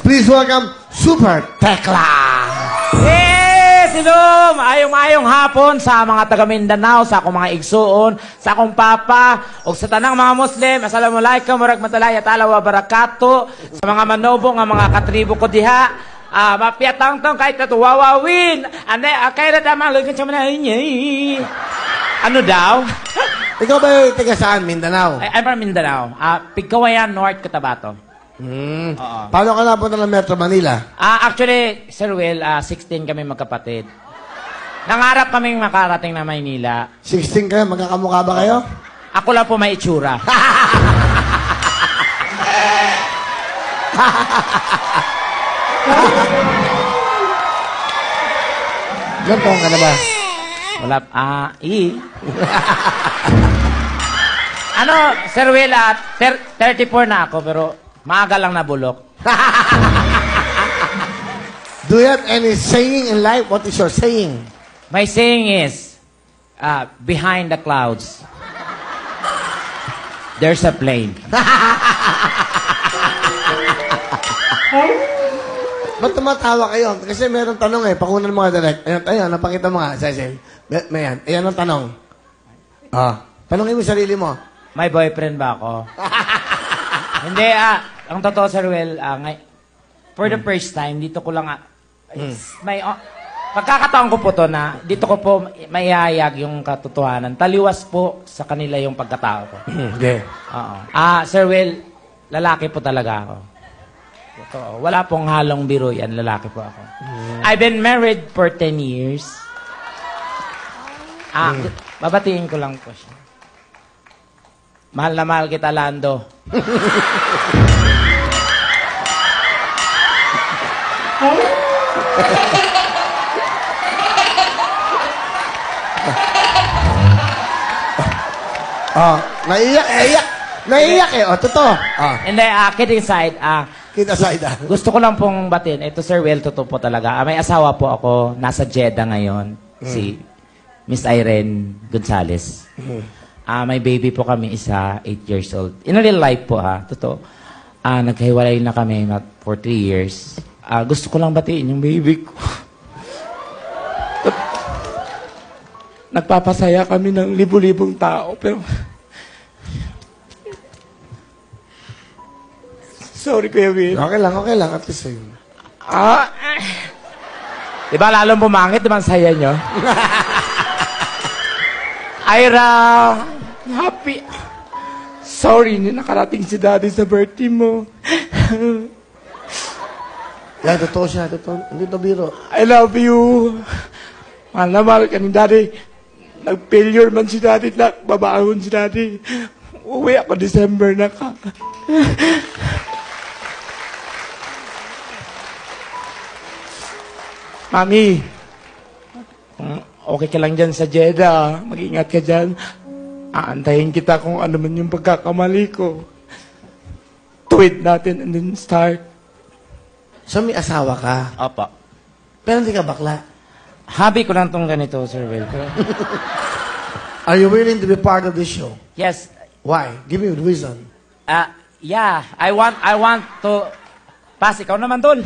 Please welcome Super Tekla! Yes! Hello! Maayong hapon sa mga taga Mindanao, sa akong mga igsuon, sa akong papa, o sa tanang mga Muslim. Assalamualaikum warahmatullahi wa barakatuh. Sa mga manobo nga mga katribo ko diha. Mapiatang-tang kahit ito wawawin. Kaya na damang lagyan siya manay. Ano daw? Ikaw ba taga saan? Mindanao? I'm from Mindanao. Pigkawayan, North Cotabato. Paano ka napunta ng Metro Manila? Actually, Sir Will, 16 kami magkapatid. Nangarap kaming makarating na Maynila. 16 kayo? Magkakamukha ba kayo? Ako lang po may itsura. Ilan taon ka na ba? Wala, Ano, Sir Will, 34 na ako, pero maaga lang nabulok. Do you have any saying in life? What is your saying? My saying is, behind the clouds, there's a plane. Ba't tumatawa kayo? Kasi meron tanong pakunan mga direct. Ayun, napakita mo nga, Cecil. Mayan, ayan ang tanong. Tanongin mo sarili mo. May boyfriend ba ako? Hindi, ang totoo, Sir Will, for the first time, dito ko lang, pagkakataon ko po to na, dito ko po maihayag yung katotohanan. Taliwas po sa kanila yung pagkatao ko. Hindi. Sir Will, lalaki po talaga ako. Totoo. Wala pong halong biro yan, lalaki po ako. I've been married for 10 years. Babatiin ko lang po siya. Mahal na mahal kita, Lando. Naiiyak totoo. Hindi, kidding aside, Kita side gusto ko lang pong batin. Ito, Sir Will, totoo po talaga. May asawa po ako, nasa Jeddah ngayon, si Miss Irene Gonzalez. May baby po kami isa, 8 years old. In real life po, totoo. Nagkahiwalay na kami for 3 years. Gusto ko lang batiin yung baby ko. Nagpapasaya kami ng libu-libong tao, pero... Sorry, Kuya Will. Okay lang. At least yun. Diba lalong bumangit, diba ang saya nyo? Ira, happy. Sorry, nakarating si Daddy sa birthday mo. Yan, totoo siya. Hindi to biro. I love you. Mahal na mahal ka ni Daddy. Nag-failure man si Daddy, babaahon si Daddy. Uwi ako December na ka. Mami, okay ka lang dyan sa Jeddah. Mag-ingat ka dyan. Aantayin kita kung ano man yung pagkakamali ko. Tweet natin and then start. So, may asawa ka? Opo. Pero hindi ka bakla? Hobby ko lang tong ganito, Sir Will. Are you willing to be part of this show? Yes. Why? Give me the reason. Yeah. I want to... Pas, ikaw naman dun.